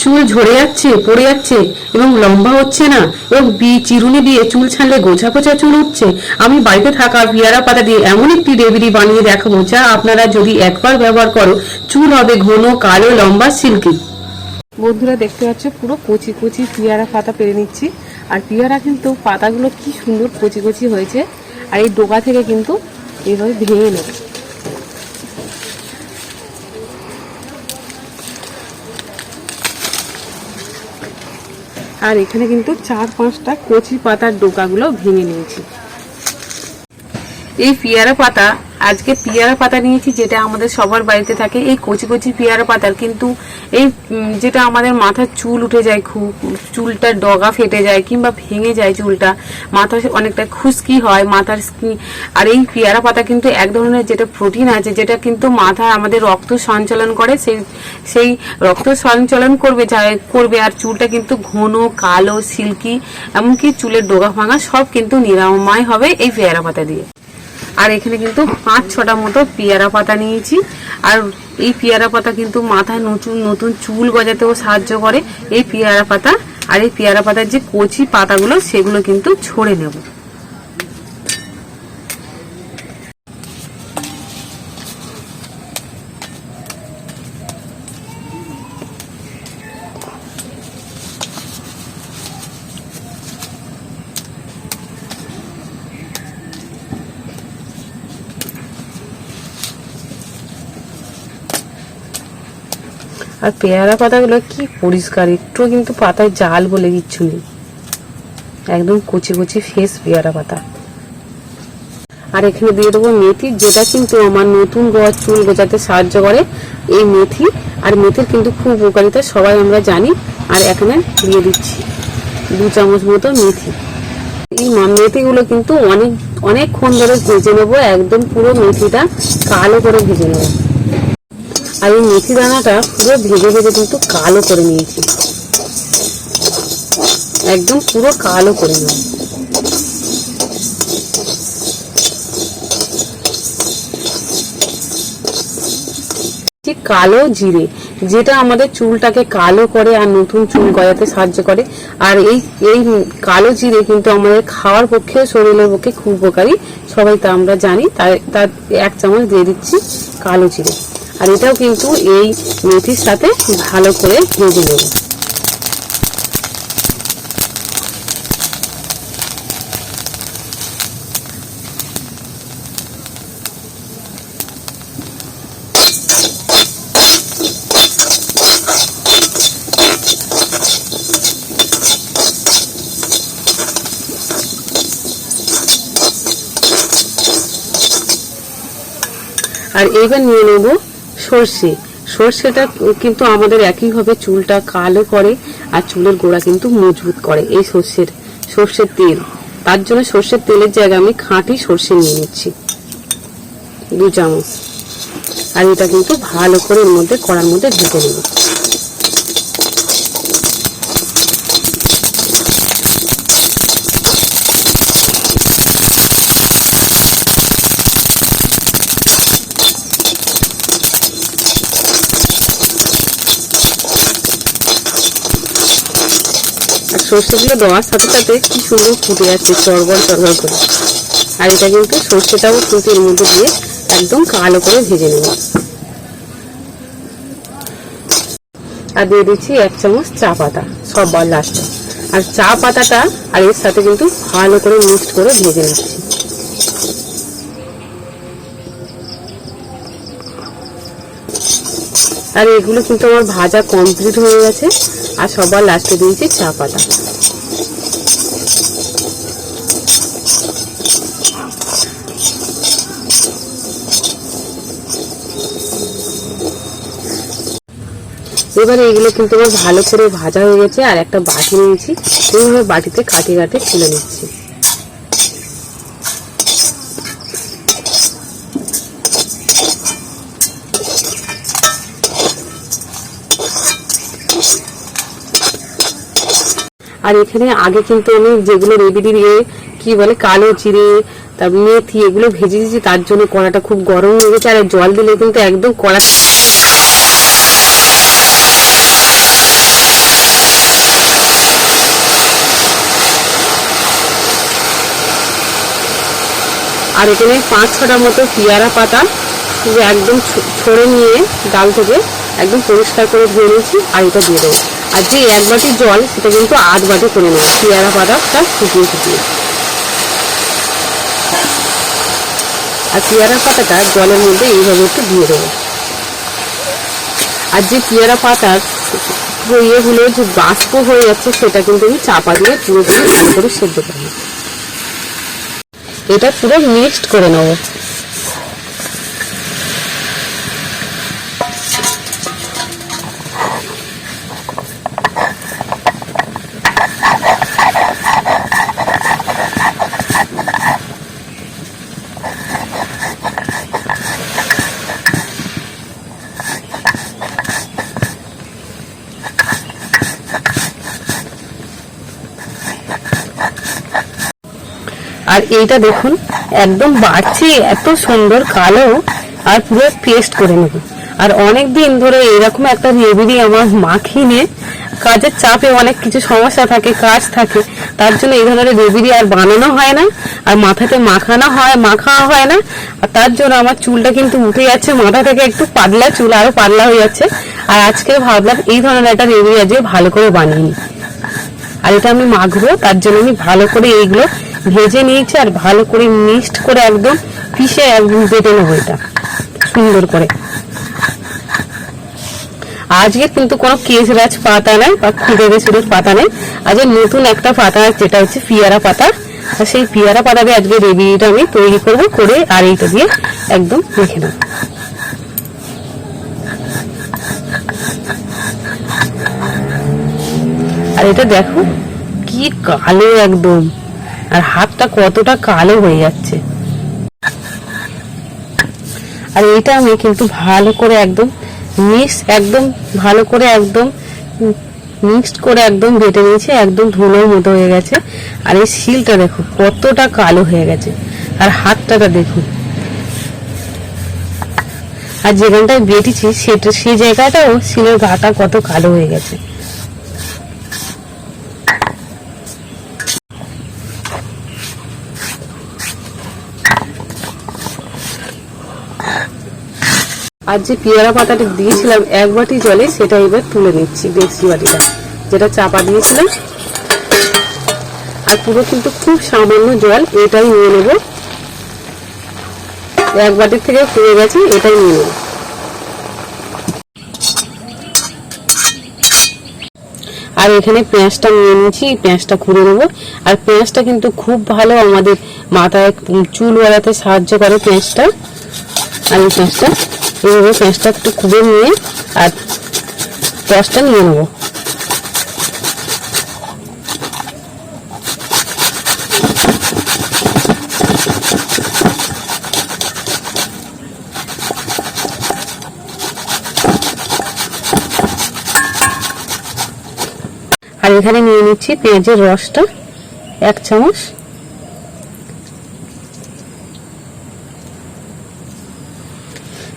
চুল ঝরে যাচ্ছে, পড়ে যাচ্ছে এবং লম্বা হচ্ছে না, এবং চিরুনি দিয়ে চুল ছাড়লে গোছা গোছা চুল উঠছে। আমি বাড়িতে থাকা পেয়ারা পাতা দিয়ে এমন একটি রেমেডি বানিয়ে দেখাবো, যা আপনারা যদি একবার ব্যবহার করো, চুল হবে ঘন, কালো, লম্বা, সিল্কি। বন্ধুরা দেখতে পাচ্ছ, পুরো কচি কচি পেয়ারা পাতা পেরে নিচ্ছি। আর পেয়ারা কিন্তু পাতাগুলো কি সুন্দর কচি কচি হয়েছে। আর এই ডোকা থেকে কিন্তু এইভাবে ভেঙে নেব। আর এখানে কিন্তু 4-5টা কচি পাতার ডোকাগুলো ভেঙে নিয়েছি। এই পেয়ারা পাতা, আজকে পেয়ারা পাতা নিয়েছি যেটা আমাদের সবার বাড়িতে থাকে। এই কচি কচি পেয়ারা পাতার কিন্তু এই যেটা আমাদের মাথার চুল উঠে যায়, খুব চুলটার ডগা ফেটে যায় কিংবা ভেঙে যায়, চুলটা মাথা অনেকটা খুশকি হয় মাথার। আর এই পেয়ারা পাতা কিন্তু এক ধরনের যেটা প্রোটিন আছে, যেটা কিন্তু মাথার আমাদের রক্ত সঞ্চালন করে, সেই রক্ত সঞ্চালন করবে আর চুলটা কিন্তু ঘন, কালো, সিল্কি, এমনকি চুলের ডগা ভাঙা সব কিন্তু নিরাময় হবে এই পেয়ারা পাতা দিয়ে। আর এখানে কিন্তু 5-6টা মতো পেয়ারা পাতা নিয়েছি। আর এই পেয়ারা পাতা কিন্তু মাথায় নতুন নতুন চুল গজাতেও সাহায্য করে এই পেয়ারা পাতা। আর এই পেয়ারা পাতার যে কচি পাতাগুলো সেগুলো কিন্তু ছড়ে নেব। আর পেয়ারা পাতাগুলো কি পরিষ্কার, একটু কিন্তু পাতায় জাল বলে কিচ্ছু নেই, একদম কচি কচি ফ্রেশ পেয়ারা পাতা। আর এখানে দিয়ে দেবো মেথি, যেটা কিন্তু আমার নতুন চুল গোছাতে সাহায্য করে এই মেথি। আর মেথির কিন্তু খুব উপকারিতা সবাই আমরা জানি। আর এখানে দিয়ে দিচ্ছি 2 চামচ মতো মেথি। এই মেথিগুলো কিন্তু অনেকক্ষণ ধরে ভেজে নেবো, একদম পুরো মেথিটা কালো করে ভেজে নেবো। আর এই মেথি দানাটা পুরো ভেজে ভেজে কিন্তু কালো করে নিয়েছি, একদম পুরো কালো করে নেব। কালো জিরে, যেটা আমাদের চুলটাকে কালো করে আর নতুন চুল গজাতে সাহায্য করে। আর এই কালো জিরে কিন্তু আমাদের খাওয়ার পক্ষে, শরীরের পক্ষে খুব উপকারী, সবাই তা আমরা জানি। তার 1 চামচ দিয়ে দিচ্ছি কালো জিরে। আর এটাও কিন্তু এই মেথির সাথে ভালো করে ভেজে নেব। আর এইবার নিয়ে নেব সর্ষে। সর্ষেটা কিন্তু আমাদের একইভাবে চুলটা কালো করে আর চুলের গোড়া কিন্তু মজবুত করে এই সর্ষের তেল। তার জন্য সর্ষের তেলের জায়গায় আমি খাঁটি সর্ষে নিয়ে নিচ্ছি 2 চামচ। আর এটা কিন্তু ভালো করে এর মধ্যে কড়ার মধ্যে ঢেকে নেব। সর্ষেগুলো দেওয়ার সাথে সাথে কি সুন্দর ফুটে যাচ্ছে চড়গড় চড়গড় করে। আর এটা কিন্তু সর্ষেটাও কিন্তু এর মধ্যে দিয়ে একদম কালো করে ভেজে নেব। আর দিয়ে দিচ্ছি 1 চামচ চা পাতা সবার লাস্টে। আর চা পাতাটা আর এর সাথে কিন্তু ভালো করে মিক্সড করে ভেজে নিচ্ছি। আর এগুলো কিন্তু আমার ভাজা কমপ্লিট হয়ে গেছে। আর সবার লাস্টে দিয়েছি চা পাতা। এবারে এগুলো কিন্তু আমার ভালো করে ভাজা হয়ে গেছে। আর একটা বাটি নিয়েছি, এইভাবে বাটিতে কাটিয়ে কাটিয়ে তুলে নিচ্ছি। আর এখানে আগে কিন্তু আমি যেগুলো রেমেডি দিয়ে কি বলে কালো জিরে, তারপর মেথি এগুলো ভেজে দিয়েছি, তার জন্য কড়াটা খুব গরম হয়ে গেছে। আর জল দিলে কিন্তু একদম কড়া আর এখানে 5-6টা মতো পেয়ারা পাতা একদম ছড়ে নিয়ে ডাল থেকে একদম পরিষ্কার করে ধুয়ে নিয়েছি, আর এটা দিয়ে দেবো। আর যে 1 বাটি জল সেটা কিন্তু 8 বাটি করে নেবো পেয়ারা পাতাটা ফুটিয়ে ফুটিয়ে। আর পেয়ারা পাতাটা জলের মধ্যে এইভাবে একটু দিয়ে দেবো। আর যে পেয়ারা পাতার ইয়েগুলো যে বাষ্প হয়ে যাচ্ছে সেটা কিন্তু আমি চাপা দিয়ে পুরোপুরি ভালো করে সেদ্ধ করব। এটা পুরো মিক্সড করে নেব। আর এইটা দেখুন একদম বাড়ছে, এত সুন্দর কালো, আর পুরো পেস্ট করে নেব। আর অনেক দিন ধরে এরকম একটা রেমেডি আমার মাখিনি, কাজের চাপে অনেক কিছু সমস্যা থাকে, কাজ থাকে, তার জন্য এই ধরনের রেমেডি আর বানানো হয় না, আর মাথাতে মাখা হয় না। আর তার জন্য আমার চুলটা কিন্তু উঠে যাচ্ছে মাথা থেকে, একটু পাতলা চুল, আরো পাতলা হয়ে যাচ্ছে। আর আজকে ভাবলাম এই ধরনের একটা রেমেডি আজকে ভালো করে বানিয়ে নিই। আর এটা আমি মাখবো, তার জন্য আমি ভালো করে এইগুলো ভেজে নিয়েছি আর ভালো করে মিক্সড করে একদম পিষে একদম বেটে নেবো এটা সুন্দর করে। আজকে কিন্তু কোনো কেশরাজ পাতা নেই বা খুঁড়ে ছুড়ের পাতা নেই, আজকে নতুন একটা পাতা যেটা হচ্ছে পেয়ারা পাতা। আর সেই পেয়ারা পাতা দিয়ে আজকে রেমেডিটা আমি তৈরি করবো, করে আর এইটা দিয়ে একদম মেখে নেব। আর এটা দেখো কি কালো একদম, আর হাতটা কতটা কালো হয়ে যাচ্ছে। আর এইটা আমি কিন্তু ভালো করে একদম ভালো করে একদম মিক্সড করে একদম বেটে নিয়েছি, একদম ধুলোর মতো হয়ে গেছে। আর এই শিলটা দেখো কতটা কালো হয়ে গেছে, আর হাতটাটা দেখুন। আর যেখানটায় বেটেছি সেই জায়গাটাও শিলের গাটা কত কালো হয়ে গেছে। আর যে পেয়ারা পাতাটা দিয়েছিলাম 1 বাটি জলে, সেটা এবার তুলে নিচ্ছি, দেখছি বাটিটা যেটা চাপা দিয়েছিলাম। আর পুরো কিন্তু খুব সামান্য জল, এটাই নিয়ে নেব। 1 বাটির থেকে পুড়ে গেছে, এটাই নিয়ে নেব। আর এখানে পেঁয়াজটা নিয়ে নিয়েছি, পেঁয়াজটা খুঁড়ে নেবো। আর পেঁয়াজটা কিন্তু খুব ভালো আমাদের মাথায় চুল বাড়াতে সাহায্য করে পেঁয়াজটা। আর এই পেঁয়াজটা একটু খুঁড়ে নিয়ে আর রসটা নিয়ে নেবো। আর এখানে নিয়ে নিচ্ছি পেঁয়াজের রসটা 1 চামচ।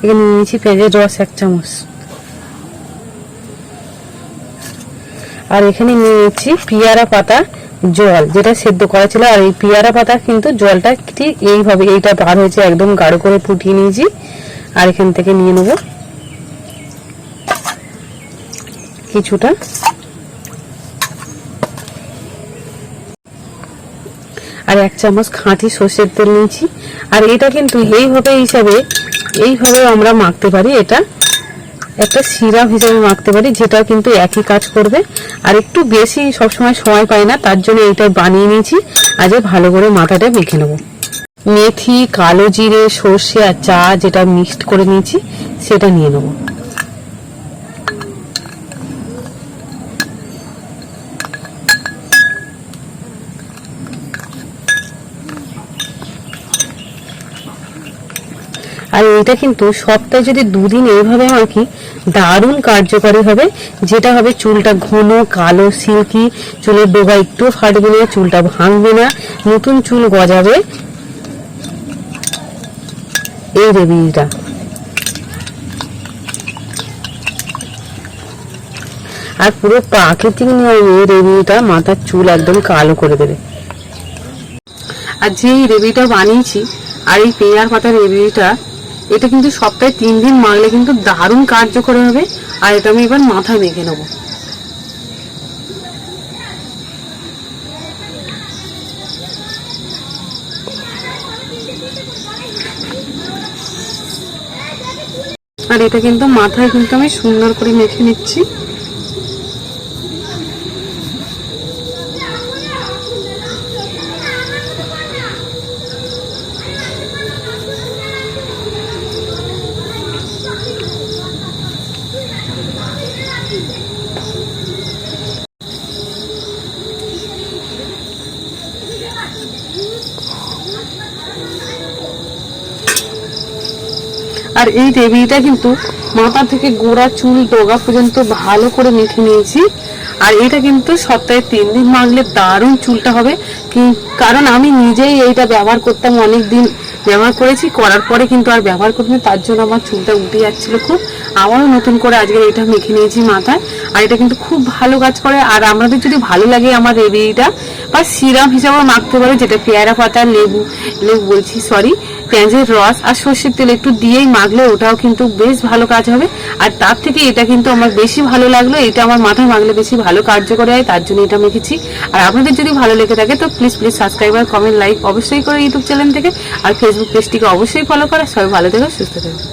এখানে নিয়ে নিচ্ছি পেঁয়াজের রস 1 চামচ। আর এখানে নিয়ে নিচ্ছি পেয়ারা পাতা জল, যেটা সেদ্ধ করা ছিল। আর এই পেয়ারা পাতা কিন্তু জলটা ঠিক এইভাবে, এইটা বার হয়েছে, একদম গাঢ় করে ফুটিয়ে নিয়েছি। আর এখান থেকে নিয়ে নেব কিছুটা। আর 1 চামচ খাঁটি সর্ষের তেল নিয়েছি। আর এটা কিন্তু এইভাবে আমরা মাখতে পারি, এটা একটা সিরাপ হিসেবে মাখতে পারি, যেটা কিন্তু একই কাজ করবে। আর একটু বেশি সবসময় সময় পাই না, তার জন্য এইটা বানিয়ে নিয়েছি। আজ ভালো করে মাথাটা মেখে নেব। মেথি, কালো জিরে, সর্ষে আর চা যেটা মিক্সড করে নিয়েছি সেটা নিয়ে নেব। আর এটা কিন্তু সপ্তাহে যদি 2 দিন এইভাবে মাখি, দারুণ কার্যকরী হবে। যেটা হবে চুলটা ঘন কালো সিল্কি, চুলের ডোগা একটু ফাটবে না, চুলটা ভাঙবে না, নতুন চুল গজাবে এই রেমেডিটা। আর পুরো প্রাকৃতিক নিয়মে রেমেডিটা মাথার চুল একদম কালো করে দেবে। আর যে রেমেডিটা বানিয়েছি আর এই পেয়ার পাতার রেমেডিটা, এটা কিন্তু সপ্তাহে 3 দিন মাখলে কিন্তু দারুণ কার্যকর হবে। আর এটা আমি এবার মাথায় মেখে নেবো। আর এটা কিন্তু মাথায় কিন্তু আমি সুন্দর করে মেখে নিচ্ছি। আর এই রেমেডিটা কিন্তু মাথা থেকে গোড়া চুল ডগা পর্যন্ত ভালো করে মেখে নিয়েছি। আর এটা কিন্তু সপ্তাহে 3 দিন মাখলে দারুণ চুলটা হবে। কারণ আমি নিজেই এইটা ব্যবহার করতাম, অনেক দিন ব্যবহার করেছি, করার পরে কিন্তু আর ব্যবহার করিনি, তার জন্য আমার চুলটা উঠে যাচ্ছিল খুব। আমারও নতুন করে আজকে এটা মেখে নিয়েছি মাথায়। আর এটা কিন্তু খুব ভালো কাজ করে। আর আমাদের যদি ভালো লাগে আমার রেমেডিটা বা সিরাম হিসাবেও মাখতে পারে, যেটা পেয়ারা পাতা, লেবু বলছি সরি, পেঁয়াজের রস আর সর্ষের তেল একটু দিয়েই মাখলে ওটাও কিন্তু বেশ ভালো কাজ হবে। আর তার থেকে এটা কিন্তু আমার বেশি ভালো লাগলো, এটা আমার মাথায় মাখলে বেশি ভালো কার্যকরী হয়, তার জন্য এটা মেখেছি। আর আপনাদের যদি ভালো লেগে থাকে তো প্লিজ সাবস্ক্রাইব আর কমেন্ট লাইক অবশ্যই করে ইউটিউব চ্যানেল থেকে। আর ফেসবুক পেজটিকে অবশ্যই ফলো করে। সবাই ভালো থেকো, সুস্থ থেকো।